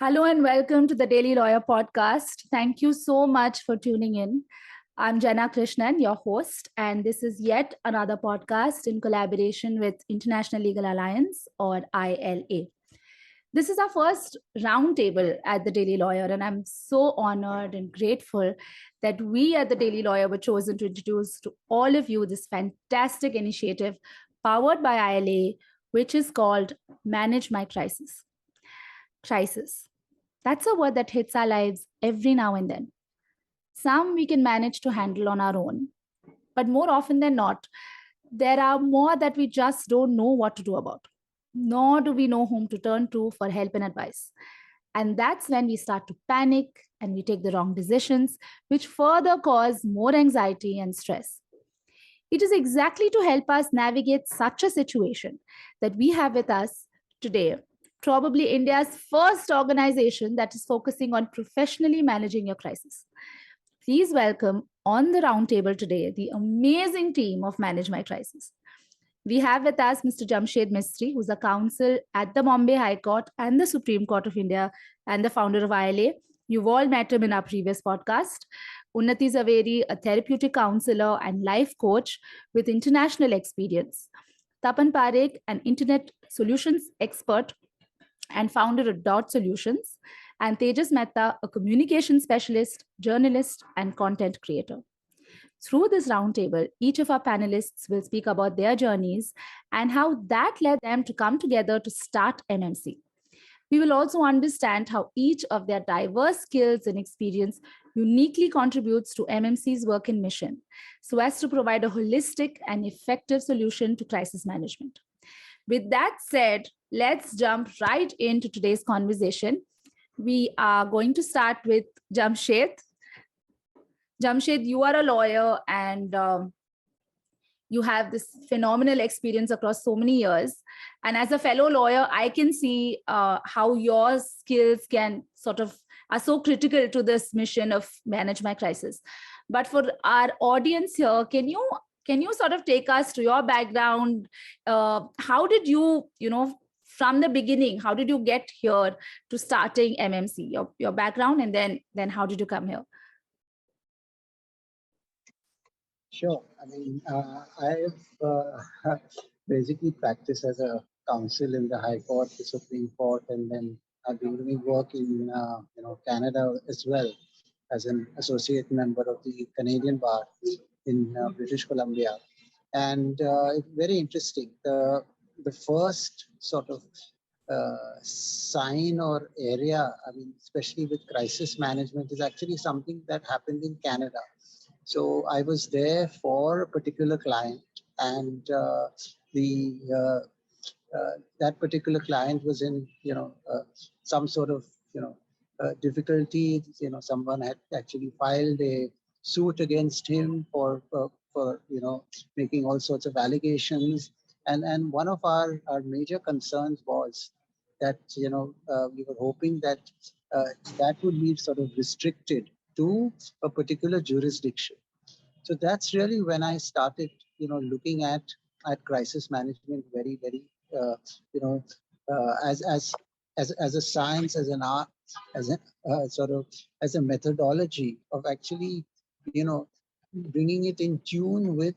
Hello and welcome to the Daily Lawyer podcast. Thank you so much for tuning in. I'm Jana Krishnan, your host, and this is yet another podcast in collaboration with International Legal Alliance, or ILA. This is our first roundtable at the Daily Lawyer, and I'm so honored and grateful that we at the Daily Lawyer were chosen to introduce to all of you this fantastic initiative powered by ILA, which is called Manage My Crisis. Crisis. That's a word that hits our lives every now and then. Some we can manage to handle on our own, but more often than not, there are more that we just don't know what to do about, nor do we know whom to turn to for help and advice. And that's when we start to panic and we take the wrong decisions, which further cause more anxiety and stress. It is exactly to help us navigate such a situation that we have with us today probably India's first organization that is focusing on professionally managing your crisis. Please welcome on the roundtable today the amazing team of Manage My Crisis. We have with us Mr. Jamshed Mistry, who's a counsel at the Bombay High Court and the Supreme Court of India and the founder of ILA. You've all met him in our previous podcast. Unnati Zaveri, a therapeutic counselor and life coach with international experience. Tapan Parekh, an internet solutions expert and founder of Dot Solutions, and Tejas Mehta, a communication specialist, journalist, and content creator. Through this roundtable, each of our panelists will speak about their journeys and how that led them to come together to start MMC. We will also understand how each of their diverse skills and experience uniquely contributes to MMC's work and mission, so as to provide a holistic and effective solution to crisis management. With that said, let's jump right into today's conversation. We are going to start with Jamshed. Jamshed, you are a lawyer and you have this phenomenal experience across so many years. And as a fellow lawyer, I can see how your skills are so critical to this mission of Manage My Crisis. But for our audience here, can you sort of take us to your background? How did you, from the beginning, how did you get here to starting MMC, your background, and then how did you come here? Sure. I mean, I've basically practiced as a counsel in the High Court, the Supreme Court, and then I've been doing work in Canada as well as an associate member of the Canadian Bar in British Columbia. And it's very interesting. The first sort of sign or area, I mean, especially with crisis management, is actually something that happened in Canada. So I was there for a particular client, and that particular client was in some sort of difficulty. Someone had actually filed a suit against him for making all sorts of allegations, and one of our major concerns was that we were hoping that that would be sort of restricted to a particular jurisdiction. So that's really when I started, looking at crisis management very, very, as a science, as an art, as a as a methodology of actually, bringing it in tune with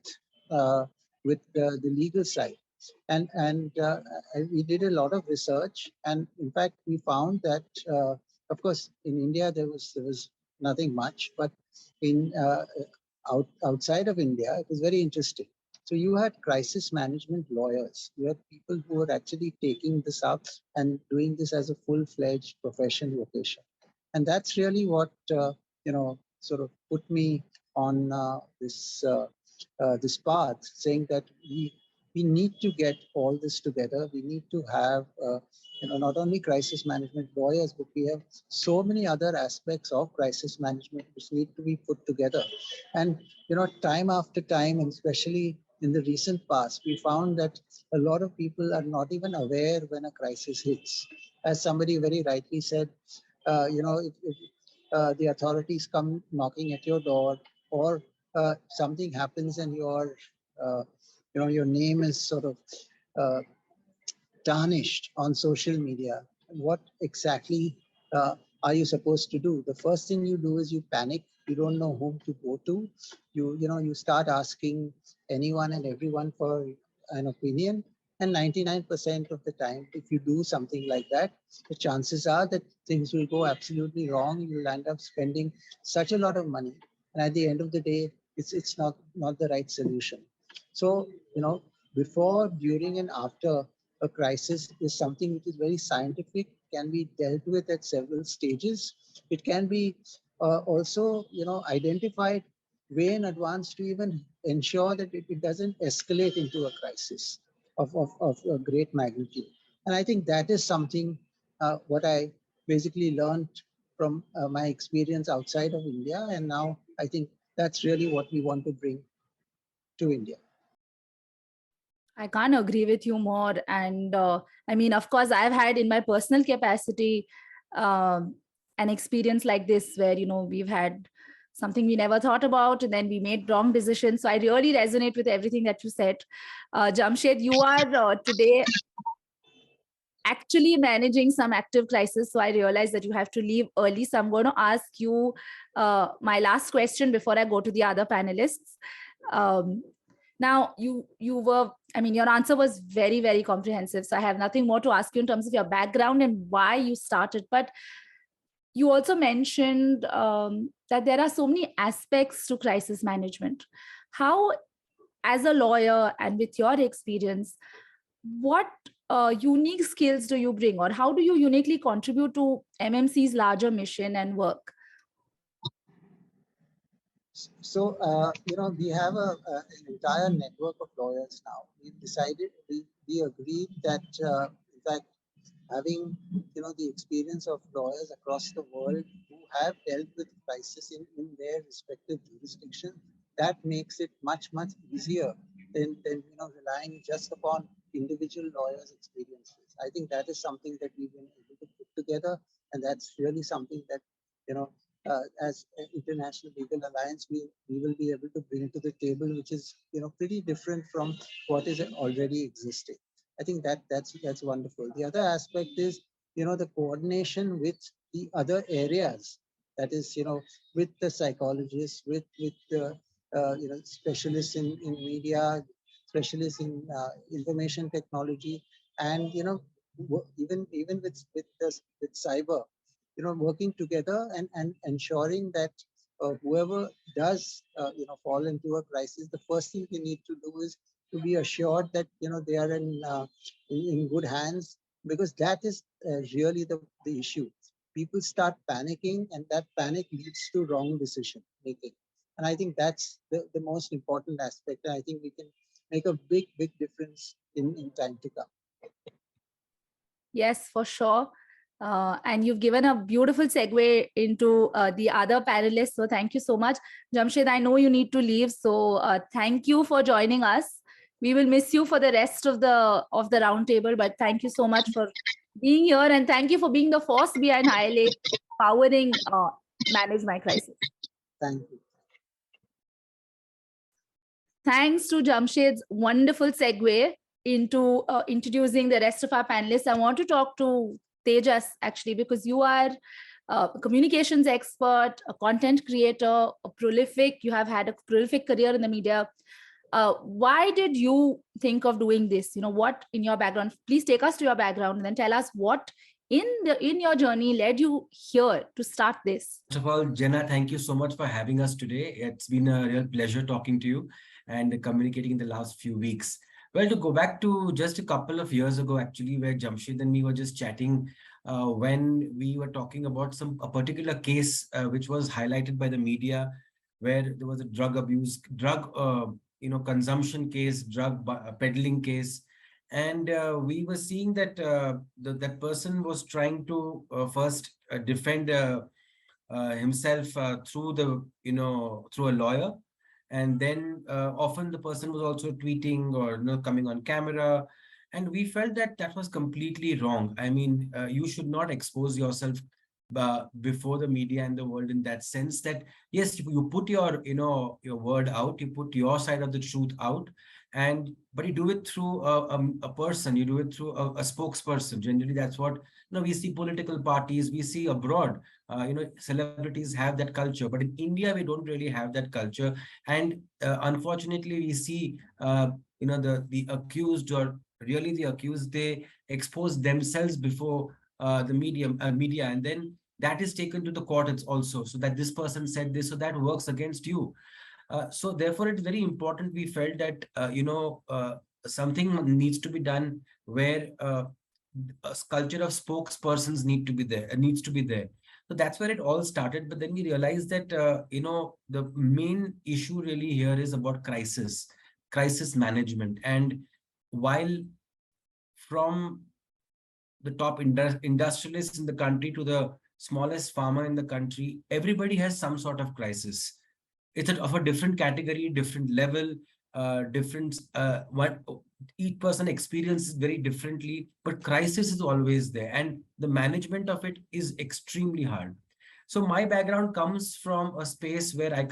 the legal side. And we did a lot of research, and in fact, we found that, of course, in India there was nothing much, but in outside of India, it was very interesting. So you had crisis management lawyers. You had people who were actually taking this up and doing this as a full-fledged profession vocation. And that's really what sort of put me on this path, saying that we need to get all this together. We need to have not only crisis management lawyers, but we have so many other aspects of crisis management which need to be put together. And time after time, and especially in the recent past, we found that a lot of people are not even aware when a crisis hits. As somebody very rightly said, if the authorities come knocking at your door, or something happens and your name is sort of tarnished on social media, what exactly uh, are you supposed to do? The first thing you do is you panic. You don't know whom to go to. You start asking anyone and everyone for an opinion. And 99% of the time, if you do something like that, the chances are that things will go absolutely wrong. You'll end up spending such a lot of money, and at the end of the day, it's not the right solution. So before, during, and after a crisis is something which is very scientific, can be dealt with at several stages. It can be also identified way in advance to even ensure that it doesn't escalate into a crisis of a great magnitude. And I think that is something what I basically learned from my experience outside of India. And now I think that's really what we want to bring to India. I can't agree with you more. And I mean, of course, I've had in my personal capacity um, an experience like this where, we've had something we never thought about and then we made wrong decisions. So I really resonate with everything that you said. Jamshed, you are today actually managing some active crisis. So I realized that you have to leave early. So I'm going to ask you my last question before I go to the other panelists. Um, now, your answer was very, very comprehensive. So I have nothing more to ask you in terms of your background and why you started. But you also mentioned that there are so many aspects to crisis management. How, as a lawyer and with your experience, what unique skills do you bring, or how do you uniquely contribute to MMC's larger mission and work? So, we have an entire network of lawyers now. We agreed that, in fact, having, the experience of lawyers across the world who have dealt with crisis in their respective jurisdiction, that makes it much, much easier than relying just upon individual lawyers' experiences. I think that is something that we've been able to put together, and that's really something that, you know, as an International Legal Alliance, we will be able to bring to the table, which is pretty different from what is already existing. I think that's wonderful. The other aspect is the coordination with the other areas. That is with the psychologists, with the specialists in media, specialists in information technology, and even with cyber, working together and ensuring that whoever does fall into a crisis, the first thing they need to do is to be assured that they are in good hands, because that is really the issue. People start panicking, and that panic leads to wrong decision making. And I think that's the most important aspect. And I think we can make a big difference in time to come. Yes, for sure. And you've given a beautiful segue into the other panelists. So thank you so much. Jamshed, I know you need to leave. So thank you for joining us. We will miss you for the rest of the roundtable, but thank you so much for being here. And thank you for being the force behind ILA powering Manage My Crisis. Thank you. Thanks to Jamshed's wonderful segue into introducing the rest of our panelists, I want to talk to Tejas actually, because you are a communications expert, a content creator, you have had a prolific career in the media. Why did you think of doing this? What in your background? Please take us to your background and then tell us what in your journey led you here to start this. First of all, Jenna, thank you so much for having us today. It's been a real pleasure talking to you and communicating in the last few weeks. Well, to go back to just a couple of years ago, actually, where Jamshed and me were just chatting when we were talking about a particular case which was highlighted by the media, where there was a drug abuse, consumption case, drug peddling case. And we were seeing that that person was trying to first defend himself through through a lawyer, and then often the person was also tweeting or coming on camera, and we felt that that was completely wrong. I mean, you should not expose yourself before the media and the world, in that sense that yes, you put your your word out, you put your side of the truth out, and but you do it through a person, you do it through a spokesperson. Generally, that's what we see. Political parties, we see abroad, celebrities have that culture, but in India we don't really have that culture. And unfortunately, we see the accused, or really the accused, they expose themselves before the media, and then that is taken to the court. It's also so that this person said this, so that works against you. So therefore, it's very important. We felt that something needs to be done where a culture of spokespersons needs to be there. So that's where it all started. But then we realized that the main issue really here is about crisis management. And while from the top industrialists in the country to the smallest farmer in the country, everybody has some sort of crisis. It's of a different category, different level, different what each person experiences very differently, but crisis is always there, and the management of it is extremely hard. So my background comes from a space where I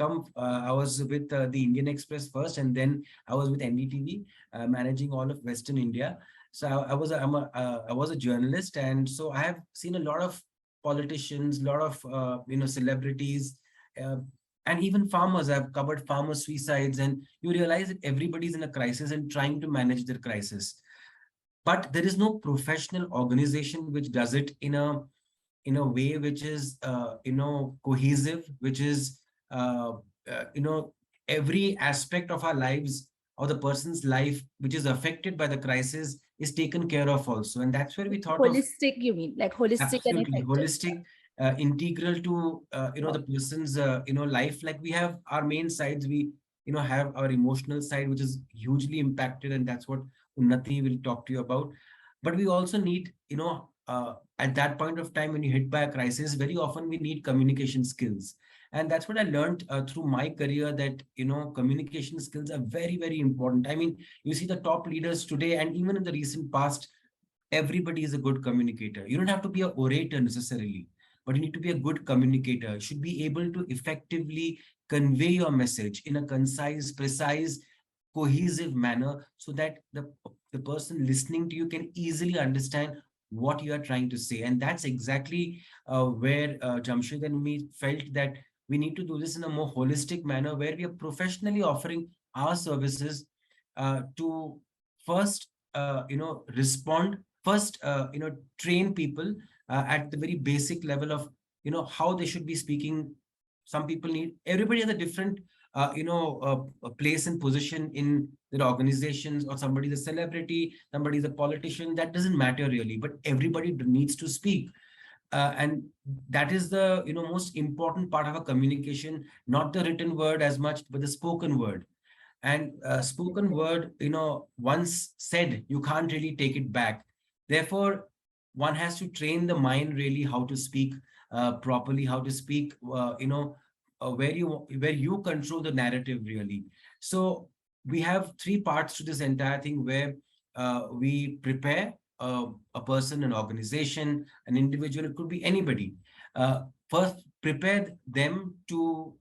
was with the Indian Express first, and then I was with NDTV, managing all of Western India. So I was a journalist, and so I have seen a lot of politicians, a lot of celebrities, uh, and even farmers. I've covered farmer suicides, and you realize that everybody's in a crisis and trying to manage their crisis. But there is no professional organization which does it in a way which is cohesive, which is every aspect of our lives, or the person's life which is affected by the crisis, is taken care of also. And that's where we thought of Holistic, you mean, like holistic and absolutely effective. holistic, integral to the person's life. Like we have our main sides, we have our emotional side, which is hugely impacted, and that's what Unnati will talk to you about. But we also need, at that point of time when you hit by a crisis, very often we need communication skills. And that's what I learned through my career, that communication skills are very, very important. I mean, you see the top leaders today, and even in the recent past, everybody is a good communicator. You don't have to be an orator necessarily, but you need to be a good communicator. You should be able to effectively convey your message in a concise, precise, cohesive manner, so that the person listening to you can easily understand what you are trying to say. And that's exactly where Jamshed and me felt that we need to do this in a more holistic manner, where we are professionally offering our services to first respond, first train people at the very basic level of how they should be speaking. Some people need, everybody has a different a place and position in their organizations, or somebody's a celebrity, somebody's a politician, that doesn't matter really, but everybody needs to speak. And that is the most important part of a communication, not the written word as much, but the spoken word. And spoken word, once said, you can't really take it back. Therefore, one has to train the mind really how to speak properly, how to speak where you control the narrative really. So we have three parts to this entire thing, where we prepare a person, an organization, an individual, it could be anybody. First, prepare them to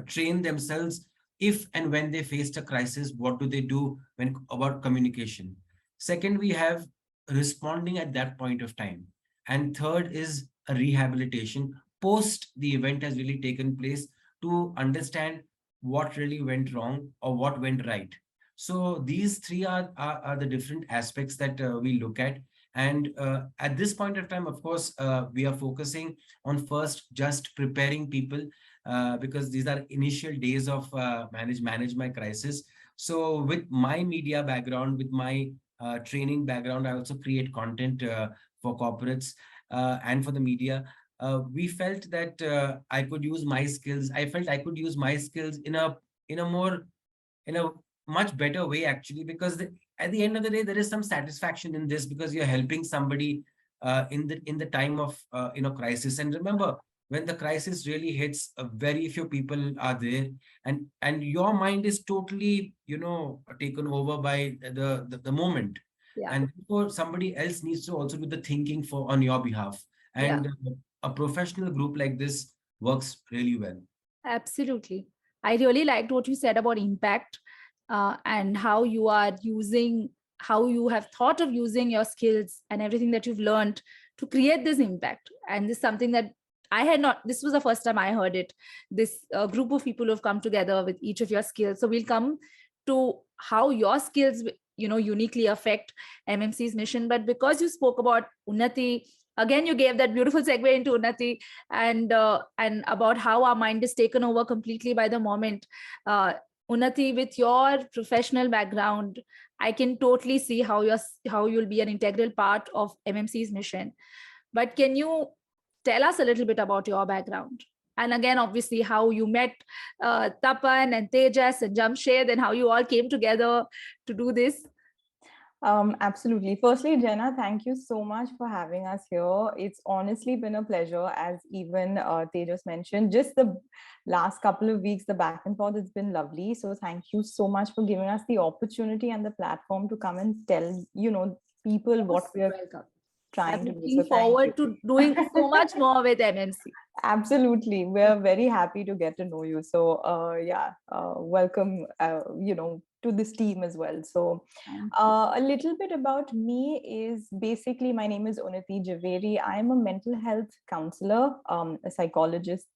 train themselves. If and when they faced a crisis, what do they do when about communication? Second, we have responding at that point of time. And third is a rehabilitation post the event has really taken place, to understand what really went wrong or what went right. So these three are the different aspects that we look at. And at this point of time, of course, we are focusing on first just preparing people, because these are initial days of manage my crisis. So with my media background, with my training background, I also create content for corporates and for the media. We felt that I could use my skills. I felt I could use my skills in a more in a much better way, actually, because at the end of the day, there is some satisfaction in this, because you're helping somebody in the time of crisis. And remember, when the crisis really hits, very few people are there, and your mind is totally taken over by the moment. Yeah. And therefore somebody else needs to also do the thinking for on your behalf. Yeah. And a professional group like this works really well. Absolutely. I really liked what you said about impact. and how you are using, how you have thought of using your skills and everything that you've learned to create this impact. And this is something that I had not, this was the first time I heard it, this group of people who have come together with each of your skills. So we'll come to how your skills, uniquely affect MMC's mission. But because you spoke about Unnati, again, you gave that beautiful segue into Unnati, and about how our mind is taken over completely by the moment. Unnati, with your professional background, I can totally see how you'll be an integral part of MMC's mission. But can you tell us a little bit about your background? And again, obviously, how you met Tapan and Tejas and Jamshed, and how you all came together to do this. Absolutely. Firstly, Jenna, thank you so much for having us here. It's honestly been a pleasure, as even Tejas mentioned. Just the last couple of weeks, the back and forth, it's been lovely. So thank you so much for giving us the opportunity and the platform to come and tell, people what we are trying to do. Looking forward to doing so much more with MMC. Absolutely. We're very happy to get to know you. So welcome, to this team as well. So a little bit about me is basically, my name is Unnati Javeri. I'm a mental health counselor, a psychologist,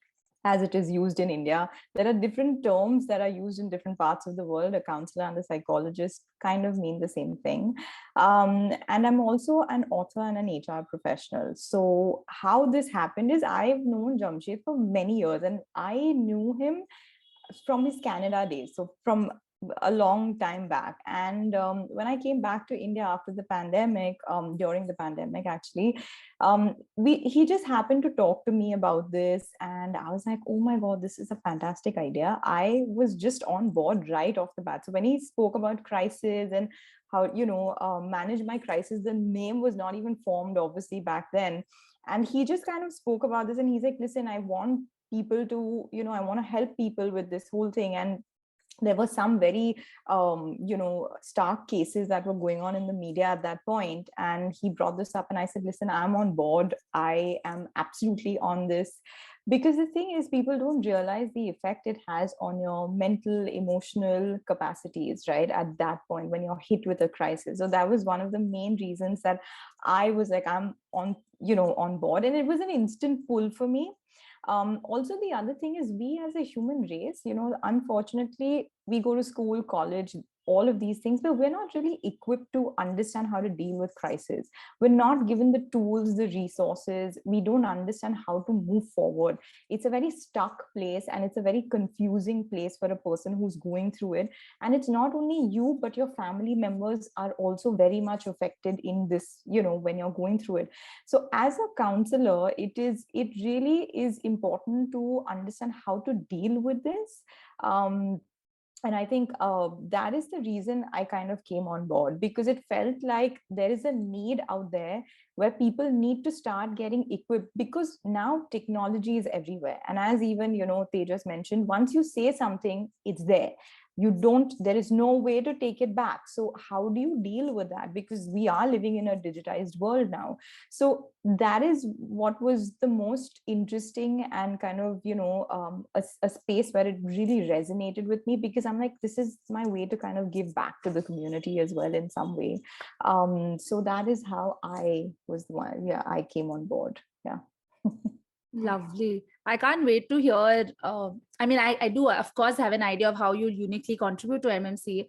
as it is used in India. There are different terms that are used in different parts of the world. A counselor and a psychologist kind of mean the same thing. And I'm also an author and an HR professional. So how this happened is, I've known Jamshed for many years, and I knew him from his Canada days. So from a long time back. And when I came back to India after the pandemic, during the pandemic, actually, he just happened to talk to me about this. And I was like, oh my God, this is a fantastic idea. I was just on board right off the bat. So when he spoke about Crises and how, manage my crisis, the name was not even formed, obviously, back then. And he just kind of spoke about this, and he's like, listen, I want people to, I want to help people with this whole thing. And there were some very stark cases that were going on in the media at that point, and he brought this up, and I said, listen, I'm on board. I am absolutely on this, because the thing is, people don't realize the effect it has on your mental, emotional capacities, right, at that point when you're hit with a crisis. So that was one of the main reasons that I was like, I'm on board, and it was an instant pull for me. Also, the other thing is, we as a human race, unfortunately, we go to school, college, all of these things, but we're not really equipped to understand how to deal with crisis. We're not given the tools, the resources. We don't understand how to move forward. It's a very stuck place, and it's a very confusing place for a person who's going through it. And it's not only you, but your family members are also very much affected in this, when you're going through it. So as a counselor, it really is important to understand how to deal with this. And I think that is the reason I kind of came on board, because it felt like there is a need out there where people need to start getting equipped, because now technology is everywhere. And as even, Tejas mentioned, once you say something, it's there. There is no way to take it back. So how do you deal with that? Because we are living in a digitized world now. So that is what was the most interesting and kind of, a space where it really resonated with me, because I'm like, this is my way to kind of give back to the community as well in some way. So that is how I was the one. Yeah, I came on board. Yeah. Lovely. I can't wait to hear. I do, of course, have an idea of how you uniquely contribute to MMC,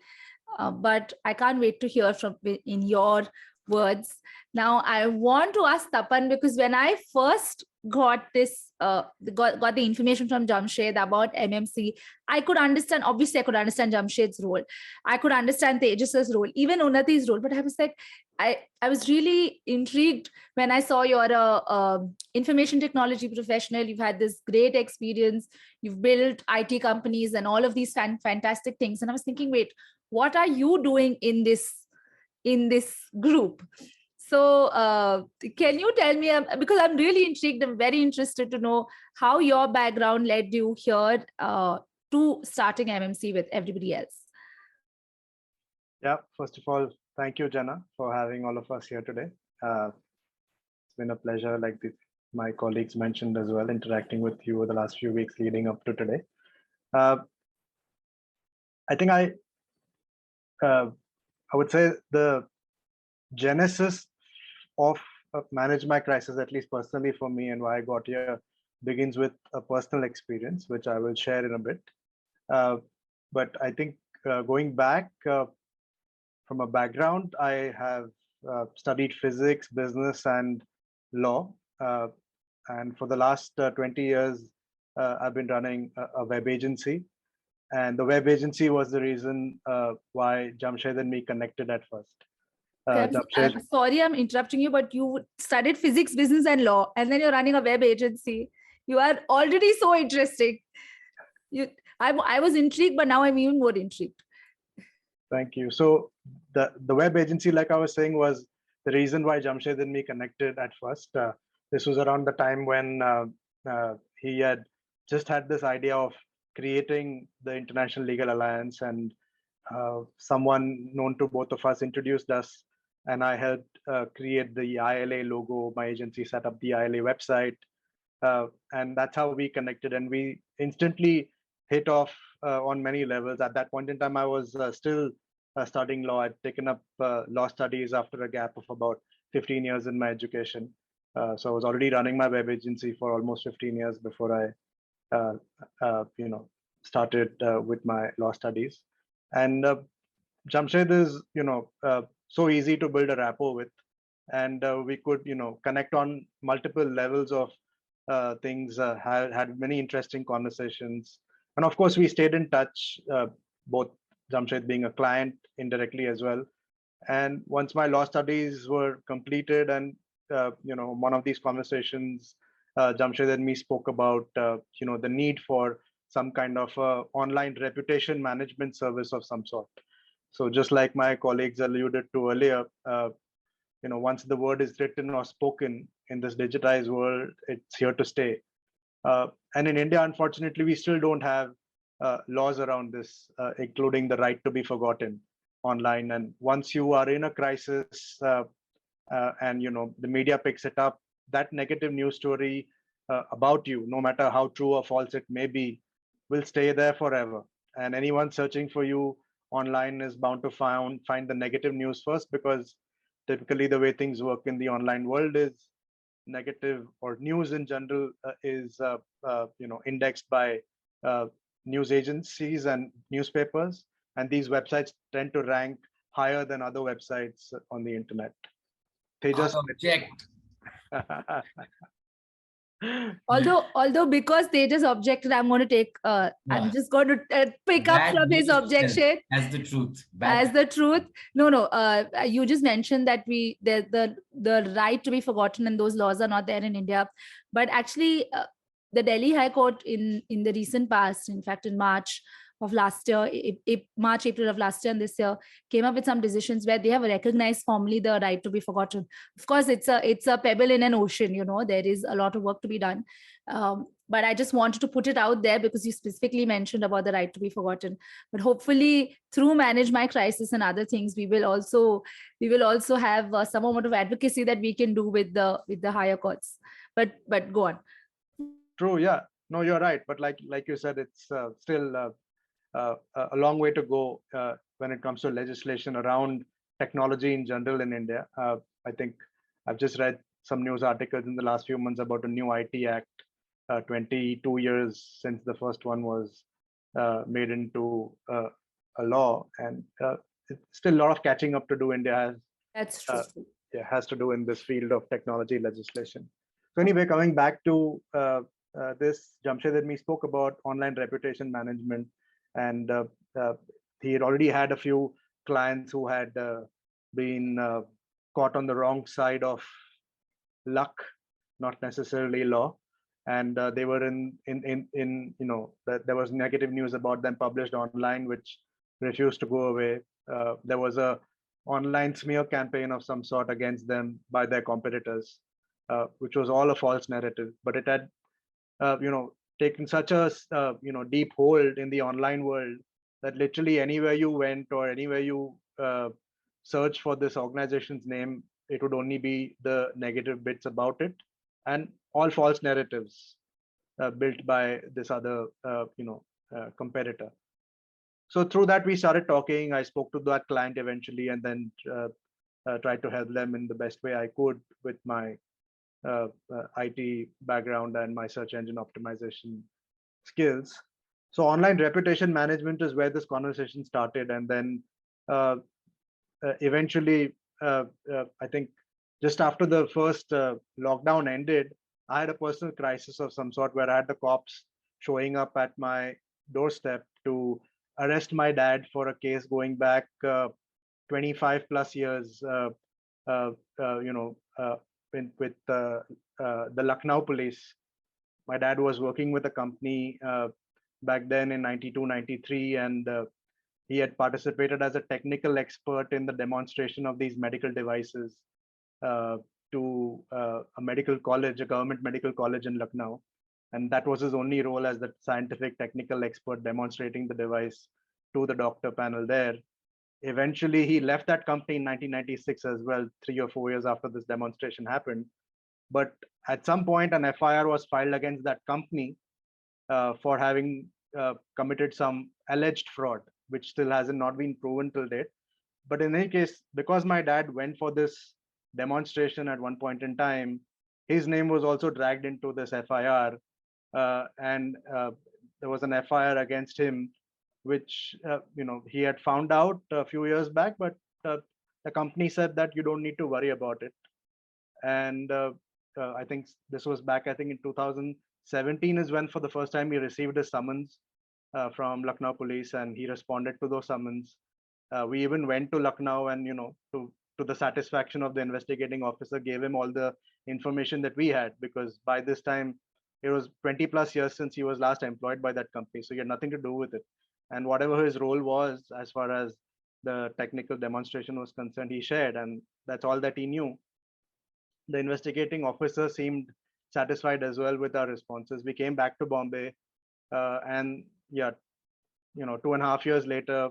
but I can't wait to hear from in your words. Now, I want to ask Tapan, because when I first got this, got the information from Jamshed about MMC, I could understand, obviously I could understand Jamshed's role. I could understand Tejas's role, even Unnati's role, but I was like, I was really intrigued when I saw you're a information technology professional. You've had this great experience. You've built IT companies and all of these fantastic things. And I was thinking, wait, what are you doing in this group? So can you tell me, because I'm really intrigued, I'm very interested to know how your background led you here to starting MMC with everybody else. Yeah, first of all, thank you, Jenna, for having all of us here today. It's been a pleasure, like my colleagues mentioned as well, interacting with you over the last few weeks leading up to today. I think I would say the genesis of Manage My Crisis, at least personally for me, and why I got here, begins with a personal experience, which I will share in a bit. But I think going back from a background, I have studied physics, business, and law. And for the last 20 years, I've been running a web agency. And the web agency was the reason why Jamshed and me connected at first. I'm sorry, I'm interrupting you, but you studied physics, business, and law, and then you're running a web agency. You are already so interesting. I was intrigued, but now I'm even more intrigued. Thank you. So the web agency, like I was saying, was the reason why Jamshed and me connected at first. This was around the time when he had just had this idea of creating the International Legal Alliance, and someone known to both of us introduced us, and I helped create the ILA logo. My agency set up the ILA website, and that's how we connected, and we instantly hit off on many levels. At that point in time, I was still studying law. I'd taken up law studies after a gap of about 15 years in my education. So I was already running my web agency for almost 15 years before I, started with my law studies. And Jamshed is, so easy to build a rapport with, and we could, connect on multiple levels of things. Had many interesting conversations, and of course, we stayed in touch. Both Jamshed being a client indirectly as well. And once my law studies were completed, and one of these conversations, Jamshed and me spoke about the need for some kind of online reputation management service of some sort. So just like my colleagues alluded to earlier, once the word is written or spoken in this digitized world, it's here to stay. And in India, unfortunately, we still don't have laws around this, including the right to be forgotten online. And once you are in a crisis, and the media picks it up, that negative news story about you, no matter how true or false it may be, will stay there forever. And anyone searching for you online is bound to find the negative news first, because typically the way things work in the online world is negative, or news in general is indexed by news agencies and newspapers, and these websites tend to rank higher than other websites on the internet. They I just object. Although because they just objected, I'm going to take. I'm just going to pick up from his objection as the truth. As the truth. No. You just mentioned that the right to be forgotten and those laws are not there in India, but actually, the Delhi High Court in the recent past, in fact, in March of last year, April of last year and this year, came up with some decisions where they have recognized formally the right to be forgotten. Of course, it's a pebble in an ocean. There is a lot of work to be done. But I just wanted to put it out there because you specifically mentioned about the right to be forgotten. But hopefully, through Manage My Crisis and other things, we will also have some amount of advocacy that we can do with the higher courts. But go on. True. Yeah. No, you're right. But like you said, it's still a long way to go when it comes to legislation around technology in general in India. I think I've just read some news articles in the last few months about a new IT Act, 22 years since the first one was made into a law, and it's still a lot of catching up to do. India has to do in this field of technology legislation. So anyway, coming back to this, Jamshed and me spoke about online reputation management, and he had already had a few clients who had been caught on the wrong side of luck, not necessarily law, and they were there was negative news about them published online, which refused to go away. There was a online smear campaign of some sort against them by their competitors, which was all a false narrative, but it had taken such a deep hold in the online world that literally anywhere you went or anywhere you search for this organization's name, it would only be the negative bits about it, and all false narratives built by this other competitor. So through that, we started talking. I spoke to that client eventually, and then tried to help them in the best way I could with my IT background and my search engine optimization skills. So online reputation management is where this conversation started, and then uh, eventually, I think just after the first lockdown ended, I had a personal crisis of some sort where I had the cops showing up at my doorstep to arrest my dad for a case going back 25 plus years. Uh, you know, with the Lucknow police. My dad was working with a company back then in 92, 93, and he had participated as a technical expert in the demonstration of these medical devices uh, to a medical college, a government medical college in Lucknow. And that was his only role as the scientific technical expert demonstrating the device to the doctor panel there. Eventually, he left that company in 1996 as well, 3 or 4 years after this demonstration happened. But at some point, an FIR was filed against that company for having committed some alleged fraud, which still hasn't not been proven till date. But in any case, because my dad went for this demonstration at one point in time, his name was also dragged into this FIR, and there was an FIR against him, which he had found out a few years back, but the company said that you don't need to worry about it. And I think this was back, I think in 2017 is when for the first time he received a summons from Lucknow police, and he responded to those summons. We even went to Lucknow, and to the satisfaction of the investigating officer, gave him all the information that we had, because by this time it was 20 plus years since he was last employed by that company, so he had nothing to do with it. And whatever his role was as far as the technical demonstration was concerned, he shared, and that's all that he knew. The investigating officer seemed satisfied as well with our responses. We came back to Bombay, and yeah, 2.5 years later,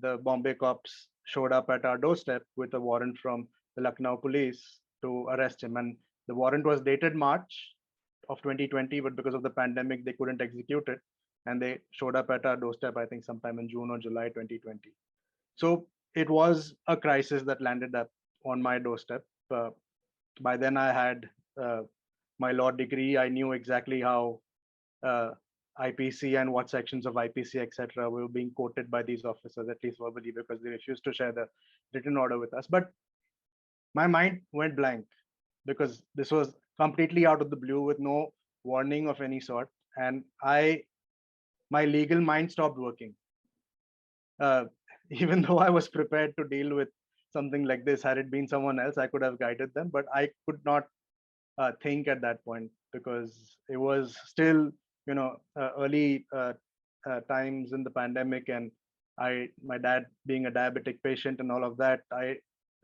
the Bombay cops showed up at our doorstep with a warrant from the Lucknow police to arrest him. And the warrant was dated March of 2020, but because of the pandemic, they couldn't execute it. And they showed up at our doorstep, I think sometime in June or July 2020. So it was a crisis that landed up on my doorstep. By then I had my law degree. I knew exactly how IPC and what sections of IPC, etc., were being quoted by these officers, at least verbally, because they refused to share the written order with us. But my mind went blank because this was completely out of the blue with no warning of any sort. And my legal mind stopped working. Even though I was prepared to deal with something like this, had it been someone else, I could have guided them, but I could not think at that point because it was still, early times in the pandemic, and my dad being a diabetic patient and all of that,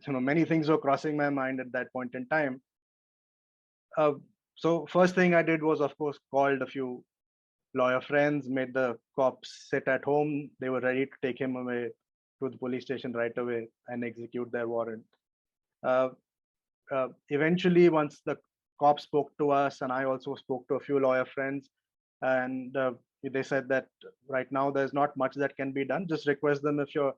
many things were crossing my mind at that point in time. So first thing I did was, of course, called a few lawyer friends, made the cops sit at home. They were ready to take him away to the police station right away and execute their warrant. Eventually, once the cops spoke to us, and I also spoke to a few lawyer friends, and they said that right now there's not much that can be done. Just request them if your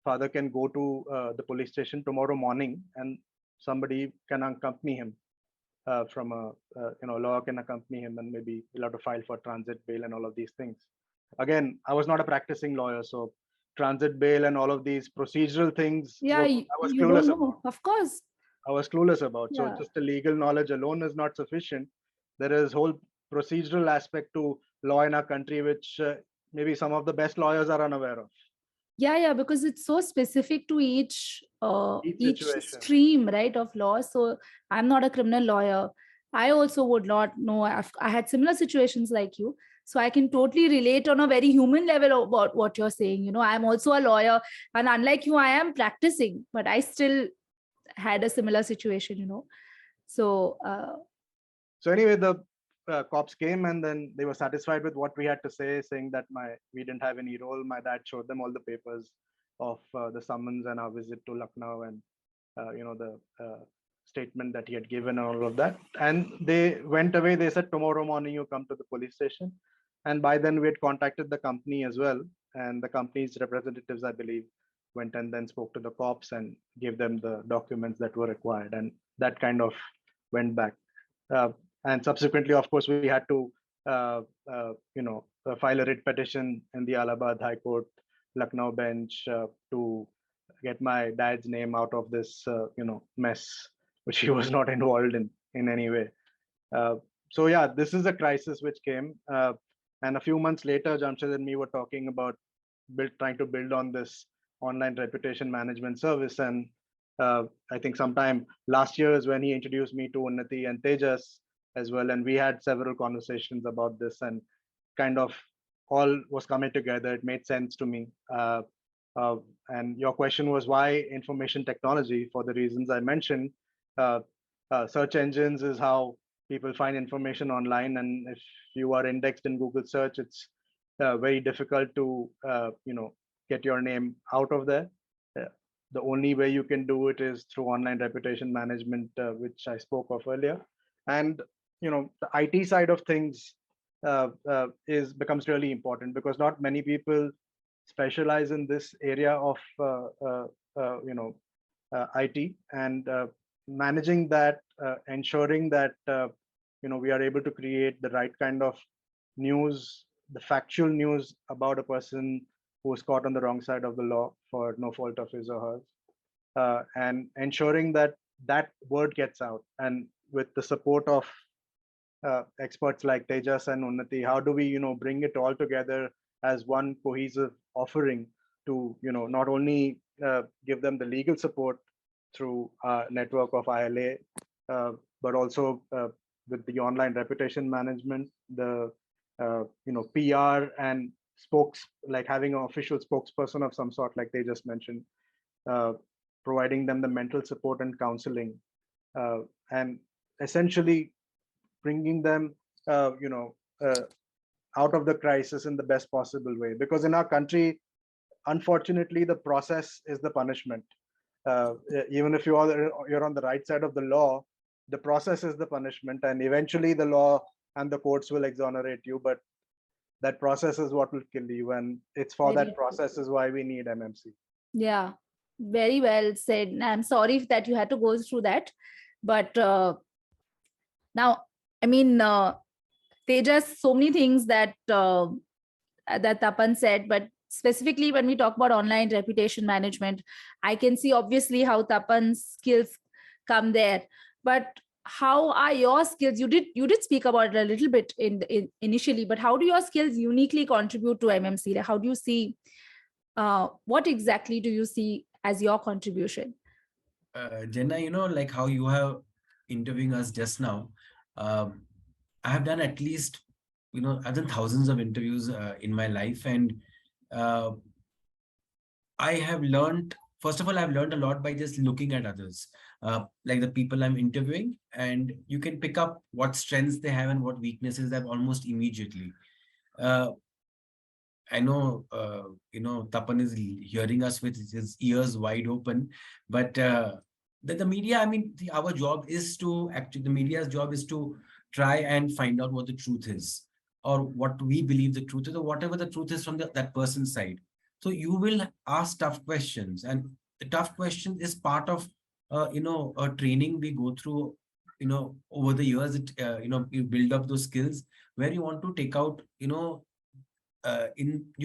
father can go to the police station tomorrow morning, and somebody can accompany him from a lawyer can accompany him, and maybe he'll have to file for transit bail and all of these things. Again, I was not a practicing lawyer, so transit bail and all of these procedural things, Yeah, I was you clueless don't about. know. Of course. I was clueless about. So Yeah. just the legal knowledge alone is not sufficient. There is whole procedural aspect to law in our country, which maybe some of the best lawyers are unaware of. Yeah, because it's so specific to each situation. stream, right, of law. So I'm not a criminal lawyer. I also would not know. I had similar situations like you, so I can totally relate on a very human level about what you're saying. I'm also a lawyer, and unlike you, I am practicing, but I still had a similar situation. So So anyway, the cops came, and then they were satisfied with what we had to say, saying that we didn't have any role. My dad showed them all the papers of the summons and our visit to Lucknow, and the statement that he had given and all of that. And they went away. They said, tomorrow morning you come to the police station. And by then we had contacted the company as well. and the company's representatives, I believe, went and then spoke to the cops and gave them the documents that were required, and that kind of went back. And subsequently, of course, we had to file a writ petition in the Allahabad High Court, Lucknow bench, to get my dad's name out of this mess, which he was not involved in any way. So yeah, this is a crisis which came, and a few months later, Jamshed and me were talking about trying to build on this online reputation management service. And I think sometime last year is when he introduced me to Unnati and Tejas as well, and we had several conversations about this, and kind of all was coming together. It made sense to me. And your question was why information technology? For the reasons I mentioned, search engines is how people find information online, and if you are indexed in Google search, it's very difficult to get your name out of there. The only way you can do it is through online reputation management, which I spoke of earlier. And the IT side of things becomes really important, because not many people specialize in this area of IT, and managing that, ensuring that we are able to create the right kind of news, the factual news about a person who was caught on the wrong side of the law for no fault of his or hers, and ensuring that that word gets out. And with the support of experts like Tejas and Unnati, how do we bring it all together as one cohesive offering to not only give them the legal support through a network of ILA, but also with the online reputation management, the PR and like having an official spokesperson of some sort, like they just mentioned, providing them the mental support and counseling, and essentially bringing them out of the crisis in the best possible way. Because in our country, unfortunately, the process is the punishment. Even if you're on the right side of the law, the process is the punishment, and eventually the law and the courts will exonerate you, but that process is what will kill you, and it's for that process is why we need MMC. Yeah, very well said. I'm sorry that you had to go through that, but now, I mean, Tejas, so many things that Tapan said, but specifically when we talk about online reputation management, I can see obviously how Tapan's skills come there. But how are your skills? You did speak about it a little bit in initially, but how do your skills uniquely contribute to MMC? How do you see? What exactly do you see as your contribution? Jenna, like how you have interviewing us just now, I have done at least, I've done thousands of interviews in my life, and I have learned, first of all, I've learned a lot by just looking at others, like the people I'm interviewing, and you can pick up what strengths they have and what weaknesses they have almost immediately. I know, Tapan is hearing us with his ears wide open, but the media, I mean, our job is to actually, the media's job is to try and find out what the truth is, or what we believe the truth is, or whatever the truth is from that person's side. So you will ask tough questions, and the tough question is part of, a training we go through, over the years. You build up those skills where you want to take out, you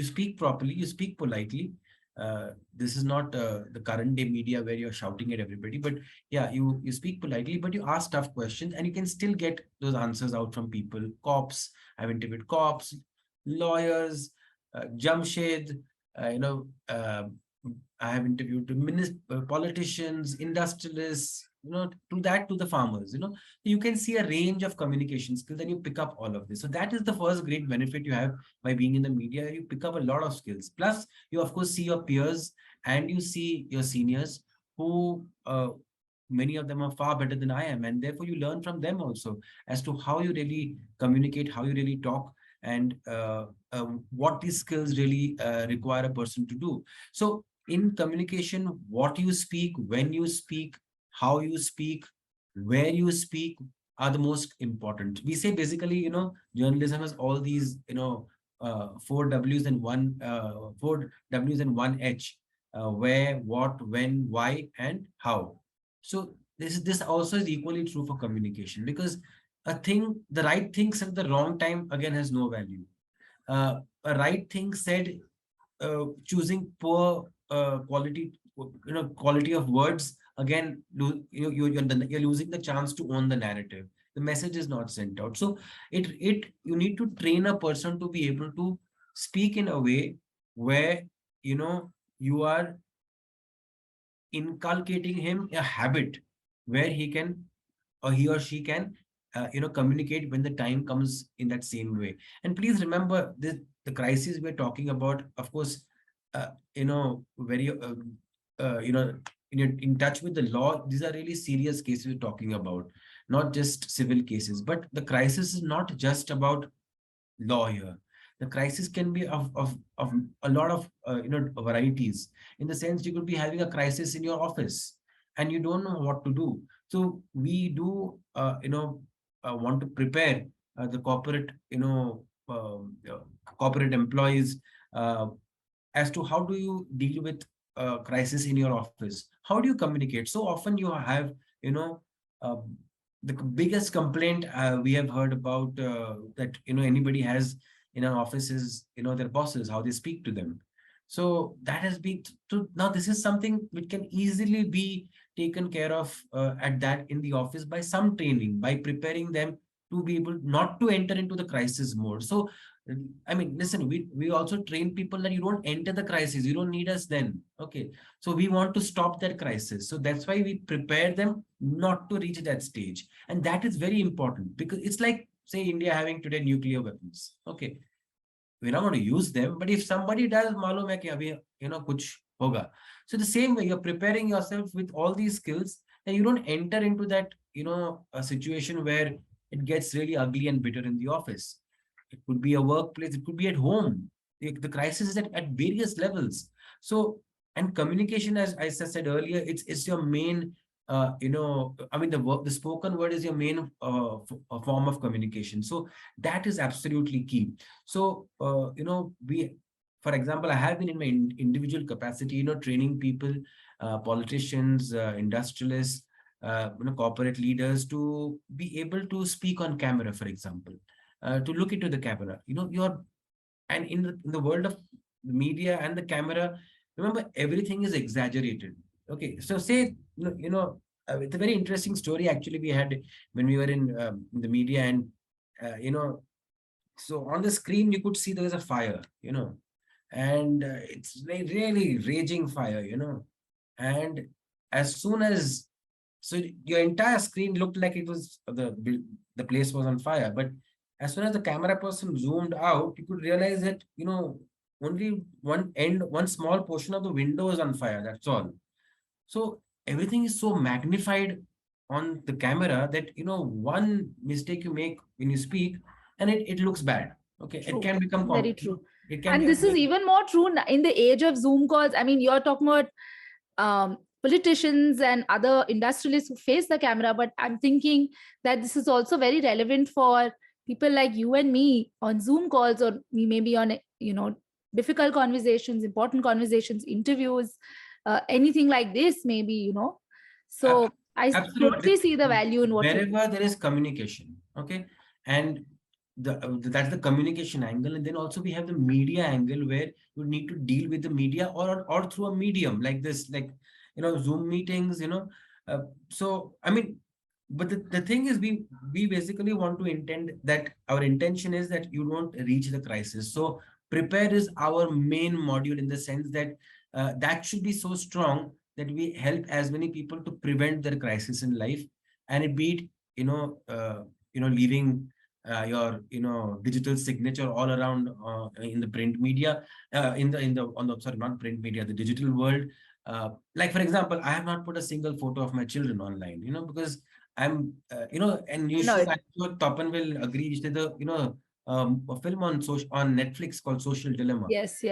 speak properly, you speak politely. This is not the current day media where you're shouting at everybody, but yeah, you speak politely, but you ask tough questions, and you can still get those answers out from people. Cops, I've interviewed cops, lawyers, Jamshed, I have interviewed politicians, industrialists, to the farmers. You can see a range of communication skills, and you pick up all of this. So that is the first great benefit you have by being in the media. You pick up a lot of skills. Plus, you of course see your peers and you see your seniors, who many of them are far better than I am, and therefore you learn from them also as to how you really communicate, how you really talk, and what these skills really require a person to do. So in communication, what you speak, when you speak, how you speak, where you speak are the most important. We say basically, journalism has all these, four W's and one H, where, what, when, why, and how. So this also is equally true for communication, because the right thing said at the wrong time again has no value. A right thing said, choosing poor quality of words, again, you're losing the chance to own the narrative. The message is not sent out. So you need to train a person to be able to speak in a way where you are inculcating him a habit where he or she can communicate when the time comes in that same way. And please remember, the crisis we're talking about, of course, very in touch with the law. These are really serious cases we're talking about, not just civil cases. But the crisis is not just about law here. The crisis can be of a lot of varieties. In the sense, you could be having a crisis in your office and you don't know what to do. So we do want to prepare the corporate employees as to how do you deal with crisis in your office. How do you communicate? So often you have uh, the biggest complaint we have heard about that anybody has in an office is their bosses, how they speak to them. So that has been now this is something which can easily be taken care of at that in the office by some training, by preparing them to be able not to enter into the crisis mode. So I mean, listen, we also train people that you don't enter the crisis, you don't need us then. Okay. So we want to stop that crisis. So that's why we prepare them not to reach that stage. And that is very important, because it's like, say, India having today nuclear weapons. Okay. We're not going to use them, but if somebody does, malum hai ki abhi, kuch hoga. So the same way, you're preparing yourself with all these skills, and you don't enter into that, a situation where it gets really ugly and bitter in the office. It could be a workplace, it could be at home. The crisis is at various levels. So, and communication, as I said earlier, it's your main, I mean, the spoken word is your main form of communication. So that is absolutely key. So, for example, I have been in my individual capacity, training people, politicians, industrialists, corporate leaders to be able to speak on camera, for example, to look into the camera. And in the world of the media and the camera, remember, everything is exaggerated. Okay, so say, it's a very interesting story actually we had when we were in the media, and so on the screen you could see there was a fire, and it's really raging fire, and as soon as so your entire screen looked like it was the place was on fire, but as soon as the camera person zoomed out, you could realize that only one small portion of the window is on fire. That's all. So everything is so magnified on the camera that one mistake you make when you speak, and it looks bad. Okay, True. it can become Very true. It can And be this is even more true in the age of Zoom calls. I mean, you're talking about politicians and other industrialists who face the camera, but I'm thinking that this is also very relevant for people like you and me on Zoom calls, or we may be on difficult conversations, important conversations, interviews, anything like this, maybe. So I absolutely totally see the value in what wherever there is communication. Okay, and that's the communication angle, and then also we have the media angle where you need to deal with the media or through a medium like this, like Zoom meetings. So I mean, but the thing is, we basically want to intend that our intention is that you don't reach the crisis. So prepare is our main module, in the sense that that should be so strong that we help as many people to prevent their crisis in life, and it be it leaving your digital signature all around in the print media, sorry, not print media, the digital world. Like, for example, I have not put a single photo of my children online, because I'm and you should, I'm sure Tapan will agree, a film on Netflix called Social Dilemma. Yes.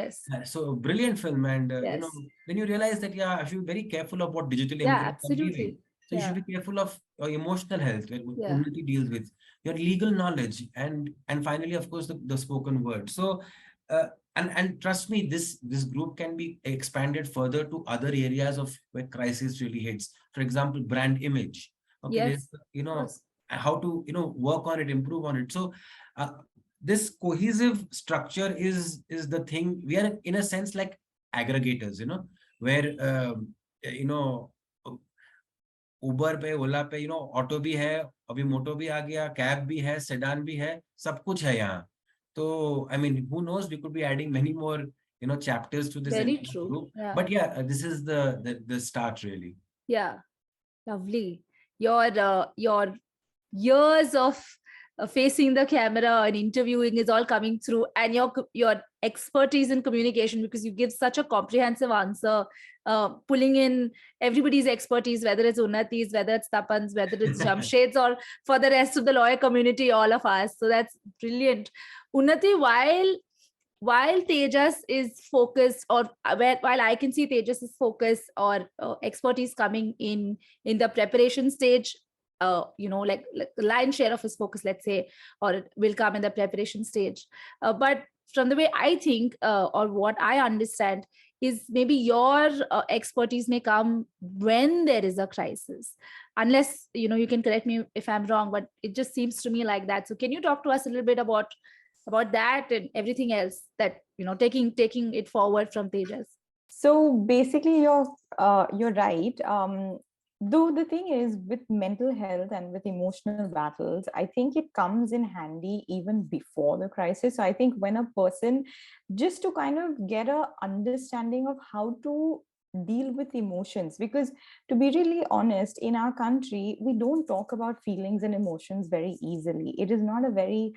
So brilliant film, and Yes. then you realize that I should be very careful of what digital Yeah, influence I'm absolutely. leaving. So you should be careful of your emotional health, where Yeah. Unnati deals with your legal knowledge, and finally, of course, the spoken word. So, and trust me, this group can be expanded further to other areas of where crisis really hits. For example, brand image. Okay, there's Yes. Of course. how to work on it, improve on it. So, uh, this cohesive structure is the thing. We are in a sense like aggregators, where you know उबर पे ओला पे auto भी है, अभी मोटो भी आ गया, cab भी है, sedan भी है, सब कुछ है यहाँ. तो I mean, who knows, we could be adding many more chapters to this Very entire true. group, Yeah. but yeah, this is the start really. Yeah. Lovely. Your years of facing the camera and interviewing is all coming through, and your expertise in communication, because you give such a comprehensive answer, pulling in everybody's expertise, whether it's Unnati's, whether it's Tapan's, whether it's Jamshed's, or for the rest of the lawyer community, all of us. So that's brilliant. Unnati, while Tejas is focused, or while I can see Tejas's focus or expertise coming in the preparation stage, like the lion's share of his focus, let's say, or it will come in the preparation stage. But from the way I think, or what I understand, is maybe your expertise may come when there is a crisis, unless you can correct me if I'm wrong, but it just seems to me like that. So can you talk to us a little bit about that and everything else that taking it forward from Tejas? So basically, you're right. Though the thing is, with mental health and with emotional battles, I think it comes in handy even before the crisis. So I think when a person, just to kind of get a understanding of how to deal with emotions, because to be really honest, in our country we don't talk about feelings and emotions very easily. It is not a very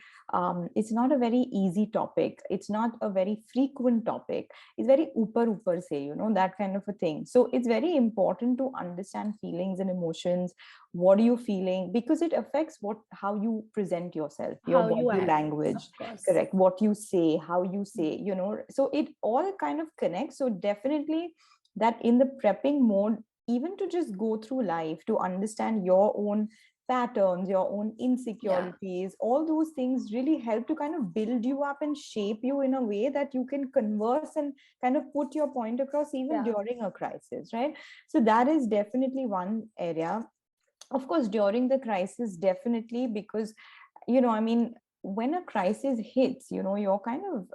it's not a very easy topic. It's not a very frequent topic. It's very upar say, that kind of a thing. So it's very important to understand feelings and emotions. What are you feeling? Because it affects how you present yourself, your How you body act, language, of course. correct, what you say, how you say, so it all kind of connects. So definitely that in the prepping mode, even to just go through life, to understand your own patterns, your own insecurities, all those things really help to kind of build you up and shape you in a way that you can converse and kind of put your point across even during a crisis, right? So that is definitely one area. Of course, during the crisis, definitely, because I mean, when a crisis hits, you're kind of,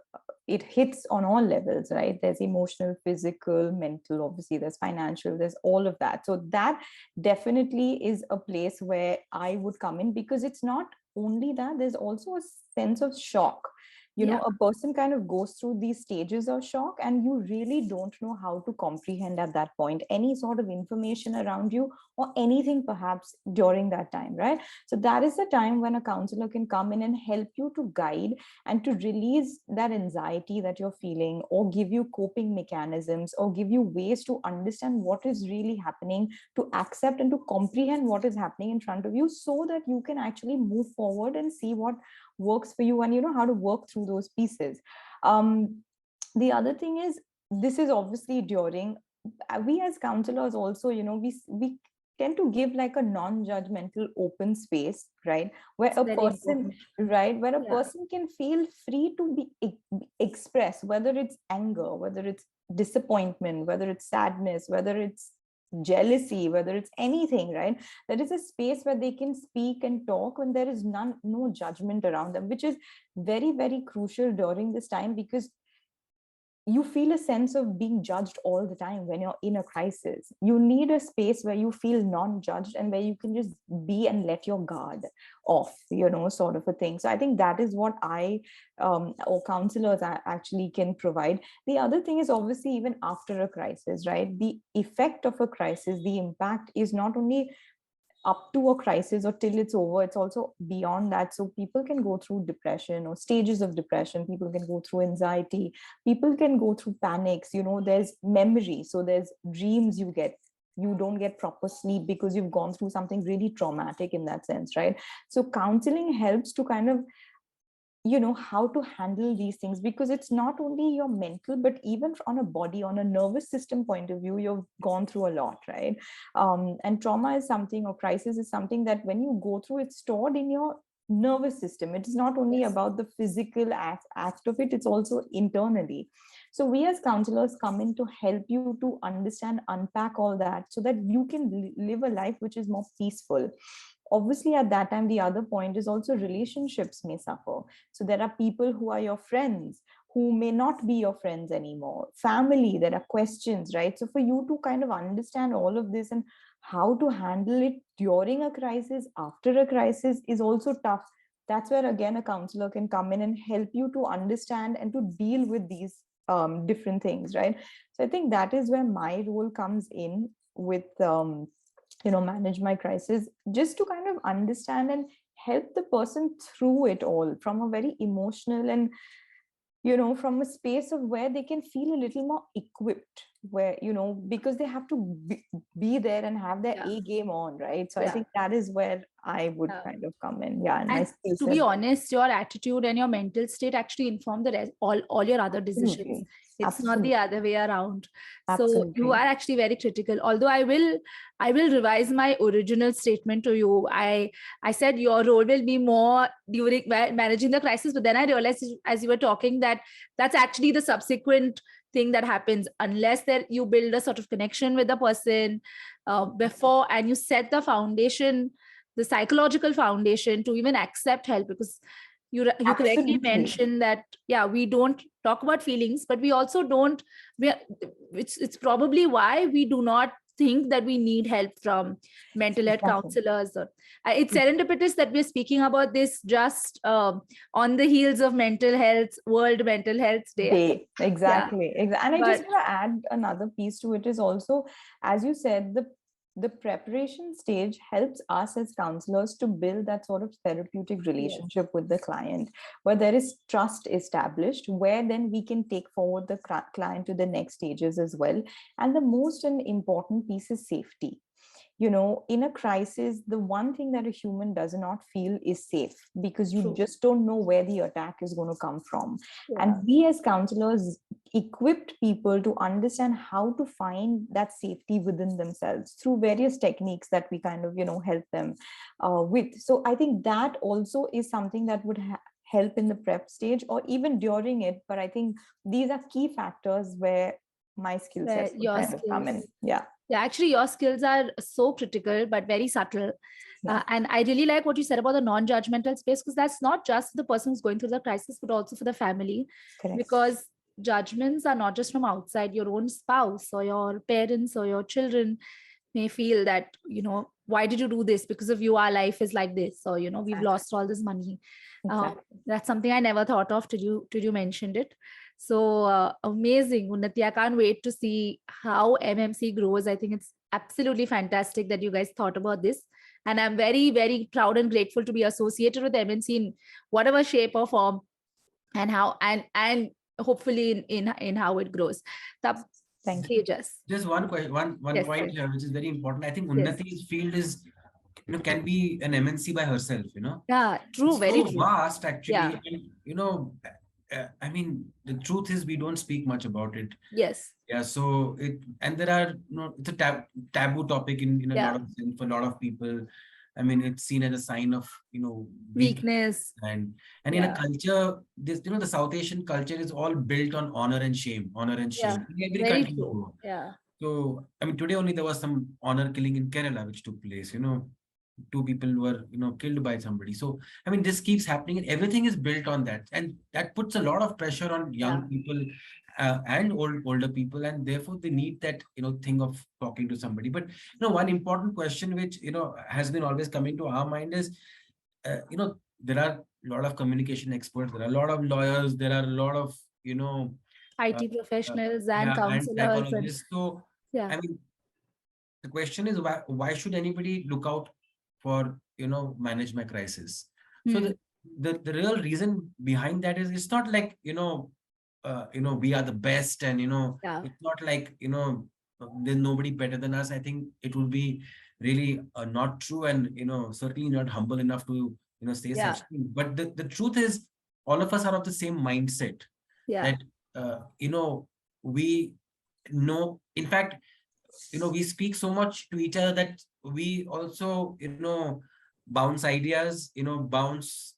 it hits on all levels, right? There's emotional, physical, mental, obviously there's financial, there's all of that. So that definitely is a place where I would come in, because it's not only that, there's also a sense of shock. A person kind of goes through these stages of shock, and you really don't know how to comprehend at that point any sort of information around you, or anything perhaps during that time, right? So that is the time when a counselor can come in and help you to guide and to release that anxiety that you're feeling, or give you coping mechanisms, or give you ways to understand what is really happening, to accept and to comprehend what is happening in front of you, so that you can actually move forward and see what works for you, and how to work through those pieces. The other thing is, this is obviously during, we as counselors also, we tend to give like a non-judgmental open space, right, where It's a very person, important. right, where a person can feel free to be express, whether it's anger, whether it's disappointment, whether it's sadness, whether it's jealousy, whether it's anything, right? There is a space where they can speak and talk, and there is no judgment around them, which is very, very crucial during this time, because you feel a sense of being judged all the time when you're in a crisis. You need a space where you feel non-judged, and where you can just be and let your guard off, sort of a thing. So I think that is what or counselors actually can provide. The other thing is, obviously, even after a crisis, right, the effect of a crisis, the impact is not only up to a crisis or till it's over, it's also beyond that. So people can go through depression or stages of depression, people can go through anxiety, people can go through panics, there's memory, so there's dreams you don't get proper sleep because you've gone through something really traumatic in that sense, right? So counseling helps to kind of how to handle these things, because it's not only your mental, but even on a body, on a nervous system point of view, you've gone through a lot, right? And trauma is something, or crisis is something that when you go through, it's stored in your nervous system. It's not only Yes. about the physical act of it, it's also internally. So we as counselors come in to help you to understand, unpack all that, so that you can live a life which is more peaceful. Obviously, at that time, the other point is also relationships may suffer. So there are people who are your friends who may not be your friends anymore. Family, there are questions, right? So for you to kind of understand all of this and how to handle it during a crisis, after a crisis, is also tough. That's where again a counselor can come in and help you to understand and to deal with these different things, right? So I think that is where my role comes in with manage my crisis, just to kind of understand and help the person through it all from a very emotional and from a space of where they can feel a little more equipped, where because they have to be there and have their Yeah. A game on, right? So I Yeah. think that is where I would Yeah. kind of come in. Yeah. And my And skill to be set. honest, your attitude and your mental state actually inform the rest, all your other decisions. Absolutely. It's not the other way around. So Absolutely. you are actually very critical. Although I will revise my original statement to you. I said your role will be more during managing the crisis, but then I realized as you were talking that that's actually the subsequent thing that happens, unless that you build a sort of connection with the person before, and you set the foundation, the psychological foundation to even accept help. Because you correctly Absolutely. mentioned that, yeah, we don't talk about feelings, but we also don't, it's probably why we do not think that we need help from mental health Exactly. counselors. Or it's serendipitous that we're speaking about this just on the heels of World Mental Health Day. Exactly. And I just But want to add another piece to it, is also, as you said, the preparation stage helps us as counselors to build that sort of therapeutic relationship with the client, where there is trust established, where then we can take forward the client to the next stages as well. And the most important piece is safety. In a crisis, the one thing that a human does not feel is safe, because you true. just don't know where the attack is going to come from. Yeah. And we as counselors equipped people to understand how to find that safety within themselves through various techniques that we kind of help them with. So I think that also is something that would help in the prep stage or even during it. But I think these are key factors where my skill Where sets would your kind of come in. skills. Yeah. Yeah, actually, your skills are so critical, but very subtle. And I really like what you said about the non-judgmental space, because that's not just the person who's going through the crisis, but also for the family. Correct. Because judgments are not just from outside. Your own spouse or your parents or your children may feel that, why did you do this? Because of you, our life is like this. Or, we've lost all this money. Exactly. That's something I never thought of till you mentioned it. So amazing, Unnati. I can't wait to see how MMC grows. I think it's absolutely fantastic that you guys thought about this. And I'm very, very proud and grateful to be associated with MNC in whatever shape or form, and how and hopefully in how it grows. Thank you. Just one question, one Yes, point sir. here, which is very important. I think Yes. Unnati's field is, can be an MNC by herself, Yeah, true, It's very so true. vast actually. Yeah. And, I mean, the truth is we don't speak much about it. Yes. Yeah, so and there are, it's a taboo topic in a lot of sense for a lot of people. I mean, it's seen as a sign of, Weakness. and in a culture, this, the South Asian culture is all built on honor and shame, Yeah, in every very country you true. go. Yeah. So, I mean, today only there was some honor killing in Kerala which took place, two people were, killed by somebody. So, I mean, this keeps happening and everything is built on that. And that puts a lot of pressure on young people and older people. And therefore they need that, thing of talking to somebody. But, one important question which, has been always coming to our mind is, there are a lot of communication experts, there are a lot of lawyers, there are a lot of, IT professionals and and counselors. psychologists. So, Yeah. I mean, the question is why should anybody look out for manage my crisis? So the real reason behind that is, it's not like we are the best, and it's not like there's nobody better than us. I think it would be really not true, and certainly not humble enough to say such thing. But the truth is, all of us are of the same mindset Yeah. that, we know, in fact, we speak so much to each other that we also, bounce ideas, bounce,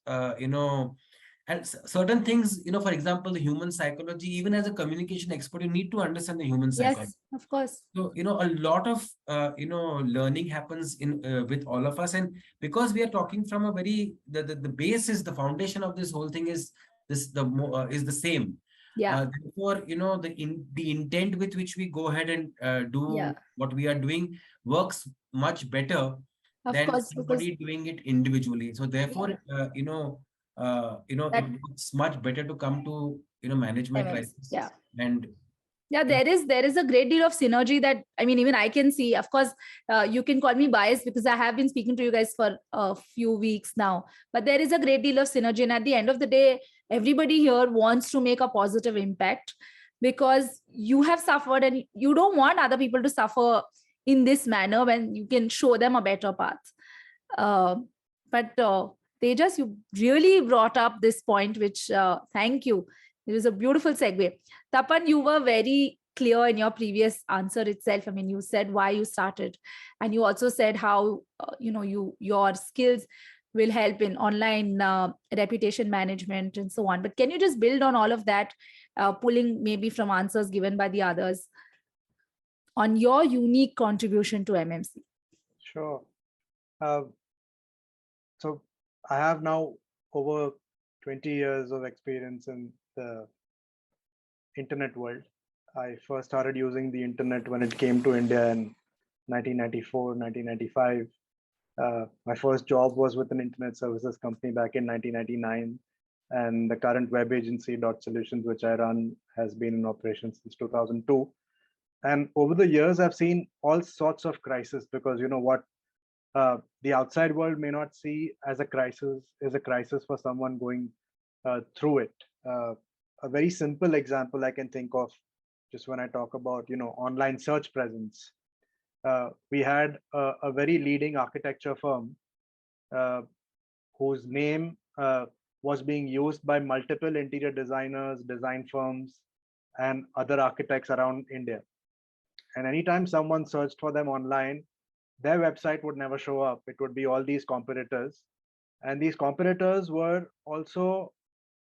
and certain things, for example, the human psychology, even as a communication expert, you need to understand the human psychology. Yes, of course. So, a lot of, learning happens in with all of us. And because we are talking from a very, the basis, the foundation of this whole thing is is the same. Yeah. Therefore, the intent with which we go ahead and Yeah. do what we are doing works much better Of than course, because somebody doing it individually. So therefore, yeah, it that works much better to come to, manage my MMs. crisis. Yeah. And Yeah, there is a great deal of synergy that, I mean, even I can see. Of course, you can call me biased because I have been speaking to you guys for a few weeks now, but there is a great deal of synergy, and at the end of the day, everybody here wants to make a positive impact because you have suffered and you don't want other people to suffer in this manner when you can show them a better path. uh, but Tejas, you really brought up this point, which thank you. It was a beautiful segue. Tapan, you were very clear in your previous answer itself. I mean, you said why you started, and you also said how your skills will help in online reputation management and so on. But can you just build on all of that, pulling maybe from answers given by the others on your unique contribution to MMC? Sure. Uh, so I have now over 20 years of experience in the internet world. I first started using the internet when it came to India in 1994, 1995. My first job was with an internet services company back in 1999. And the current web agency Dot Solutions, which I run, has been in operation since 2002. And over the years, I've seen all sorts of crises because you know what, the outside world may not see as a crisis is a crisis for someone going through it. A very simple example I can think of, just when I talk about online search presence. We had a very leading architecture firm uh, whose name was being used by multiple interior designers, design firms, and other architects around India. And anytime someone searched for them online, their website would never show up. It would be all these competitors. And these competitors were also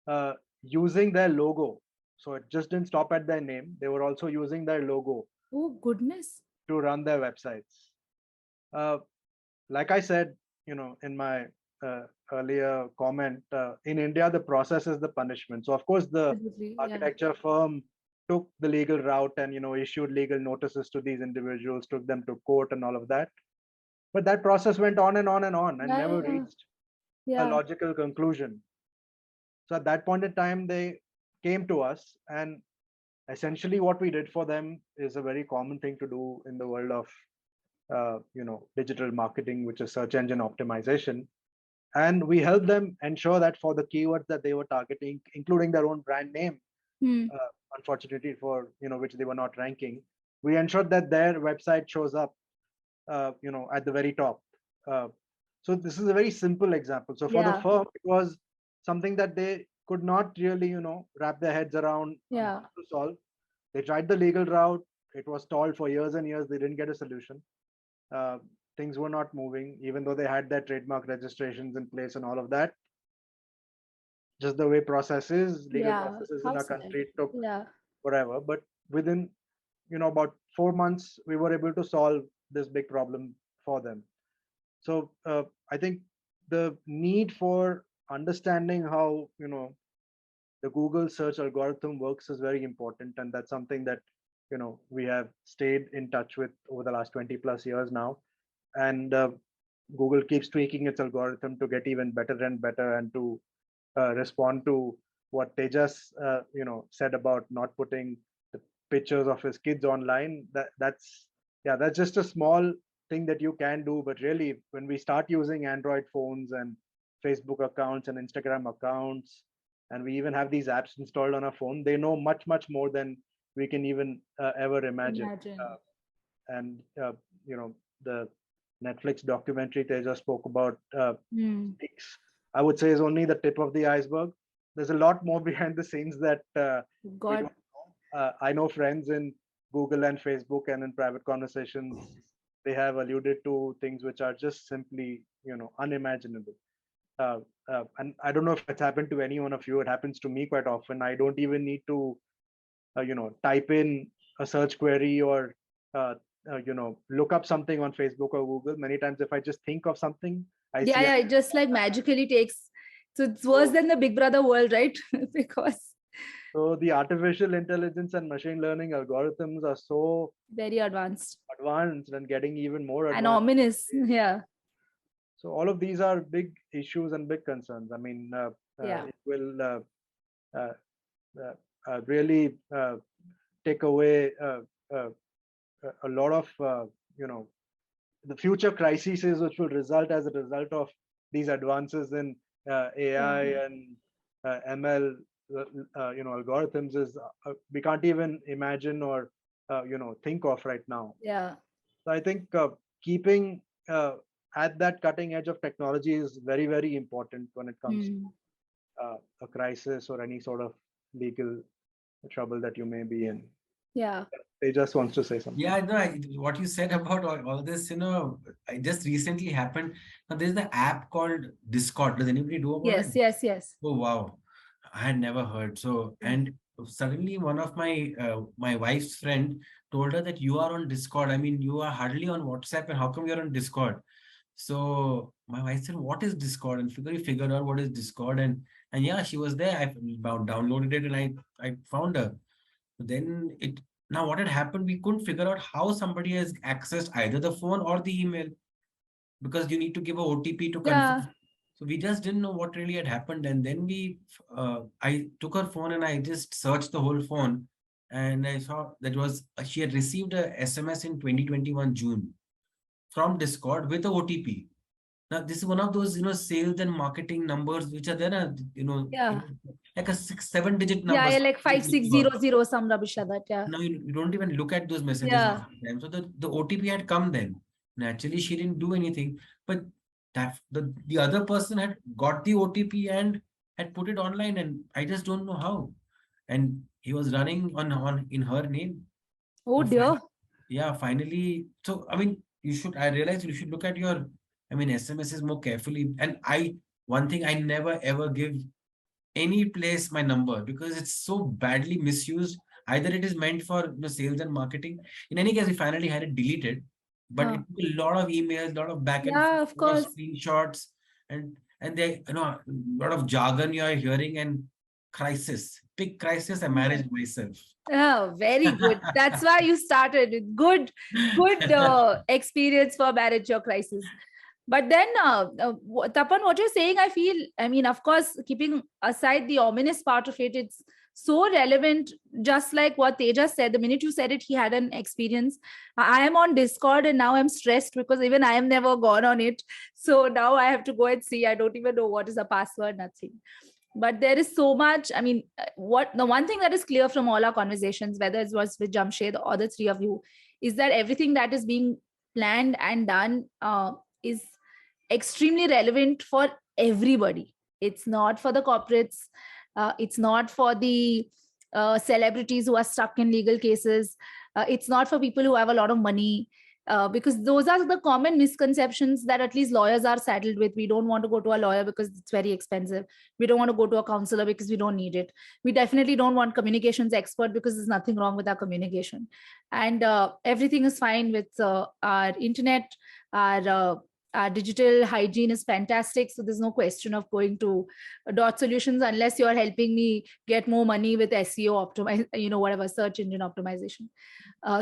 uh, using their logo. So it just didn't stop at their name. They were also using their logo Oh, goodness. to run their websites. Uh, like I said, in my earlier comment, in India, the process is the punishment. So of course, the Absolutely. Yeah. architecture firm took the legal route and issued legal notices to these individuals, took them to court and all of that. But that process went on and on and on and Yeah. never Yeah. reached a Yeah. logical conclusion. So at that point in time, they came to us, and essentially what we did for them is a very common thing to do in the world of digital marketing, which is search engine optimization. And we helped them ensure that for the keywords that they were targeting, including their own brand name, Hmm. unfortunately for which they were not ranking, we ensured that their website shows up at the very top. Uh, so this is a very simple example. So for the Yeah. firm, it was something that they could not really, wrap their heads around Yeah. to solve. They tried the legal route. It was stalled for years and years. They didn't get a solution. Uh, Things were not moving, even though they had their trademark registrations in place and all of that. Just the way processes, legal Yeah. processes in How our sad. country took Yeah. forever. But within, about 4 months, we were able to solve this big problem for them. So I think the need for understanding how the Google search algorithm works is very important, and that's something that we have stayed in touch with over the last 20 plus years now. And Google keeps tweaking its algorithm to get even better and better, and to respond to what Tejas said about not putting the pictures of his kids online. That's just a small thing that you can do. But really, when we start using Android phones and Facebook accounts and Instagram accounts, and we even have these apps installed on our phone, they know much more than we can even ever imagine. Imagine. And the Netflix documentary Teja spoke about Hmm. speaks, I would say, is only the tip of the iceberg. there's a lot more behind the scenes that we God. don't know. I know friends in Google and Facebook and in private conversations, they have alluded to things which are just simply, unimaginable. And I don't know if it's happened to any one of you. It happens to me quite often. I don't even need to, type in a search query or, look up something on Facebook or Google. Many times, if I just think of something, I see. Yeah, it just like magically takes. So it's worse than the Big Brother world, right? Because So the artificial intelligence and machine learning algorithms are so very advanced and getting even more and advanced. ominous. Yeah. So all of these are big issues and big concerns. I mean, Yeah. it will really take away a lot of, the future crises which will result as a result of these advances in AI and ML, algorithms is we can't even imagine or think of right now. Yeah. So I think keeping at that cutting edge of technology is very, very important when it comes to a crisis or any sort of legal trouble that you may be in. Yeah. They just wants to say something. Yeah, no, what you said about all this, I just recently happened. Now, there's the app called Discord. Does anybody know about it? Yes. Oh, wow. I had never heard. So, and suddenly one of my wife's friend told her that you are on Discord. I mean, you are hardly on WhatsApp, and how come you're on Discord? So my wife said, "What is Discord?" And figured out what is Discord, and yeah, she was there. I downloaded it and I found her. Then it now what had happened, we couldn't figure out how somebody has accessed either the phone or the email because you need to give a OTP to confirm. Yeah. So we just didn't know what really had happened. And then I took her phone and I just searched the whole phone. And I saw that she had received a SMS in 2021 June from Discord with a OTP. Now, this is one of those, sales and marketing numbers which are there, Yeah. like a 6-7 digit number. Yeah, like 5600 some rubbish like that. Yeah. Now you don't even look at those messages Yeah. half the time. So the OTP had come then. Naturally, she didn't do anything, but the other person had got the OTP and had put it online, and I just don't know how. And he was running on in her name. Oh So dear. finally. So I mean, I realized you should look at your, SMSs more carefully. And one thing I never ever give any place my number because it's so badly misused. Either it is meant for sales and marketing. In any case, we finally had it deleted, but it took a lot of emails, a lot of back and Yeah, forth, of a lot of course. screenshots, and they a lot of jargon you are hearing and big crisis. I managed myself. Oh, very good. That's why you started with good experience for manage your crisis. But then, Tapan, what you're saying, I mean, of course, keeping aside the ominous part of it, it's so relevant. Just like what Tejas said, the minute you said it, he had an experience. I am on Discord and now I'm stressed because even I have never gone on it. So now I have to go and see. I don't even know what is the password, nothing. But there is so much. I mean, the one thing that is clear from all our conversations, whether it was with Jamshed or the three of you, is that everything that is being planned and done is extremely relevant for everybody. It's not for the corporates. It's not for the celebrities who are stuck in legal cases. It's not for people who have a lot of money. Because those are the common misconceptions that at least lawyers are saddled with. We don't want to go to a lawyer because it's very expensive. We don't want to go to a counselor because we don't need it. We definitely don't want communications expert because there's nothing wrong with our communication. And everything is fine with our internet. Our digital hygiene is fantastic. So there's no question of going to dot solutions unless you're helping me get more money with SEO optimize, whatever, search engine optimization.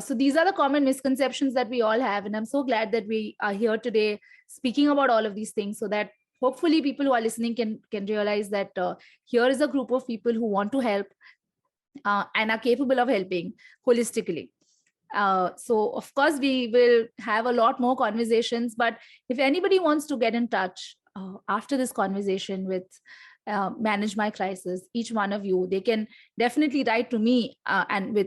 So these are the common misconceptions that we all have. And I'm so glad that we are here today speaking about all of these things so that hopefully people who are listening can realize that here is a group of people who want to help and are capable of helping holistically. So of course we will have a lot more conversations, but if anybody wants to get in touch after this conversation with Manage My Crisis, each one of you, they can definitely write to me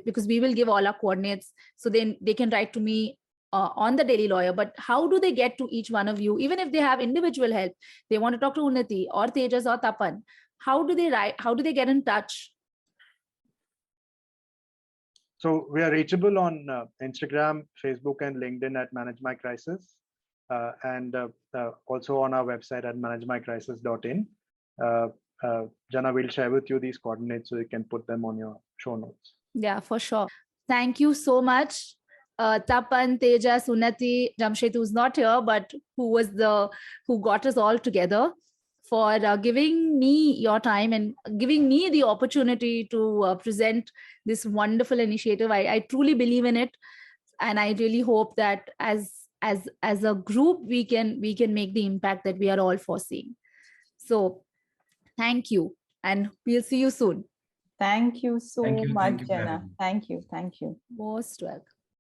because we will give all our coordinates, so then they can write to me on the Daily Lawyer. But how do they get to each one of you? Even if they have individual help, they want to talk to Unnati or Tejas or Tapan, how do they write? How do they get in touch? So we are reachable on Instagram, Facebook, and LinkedIn at Manage My Crisis, and also on our website at managemycrisis.in. Jana, we'll share with you these coordinates so you can put them on your show notes. Yeah, for sure. Thank you so much. Tapan, Teja, Sunati, Jamshed, who's not here, but who got us all together, for giving me your time and giving me the opportunity to present this wonderful initiative. I truly believe in it, and I really hope that as a group we can make the impact that we are all foreseeing. So thank you, and we'll see you soon. Thank you so much, Thank you for Jenna. having me. Thank you. Thank you. Most welcome.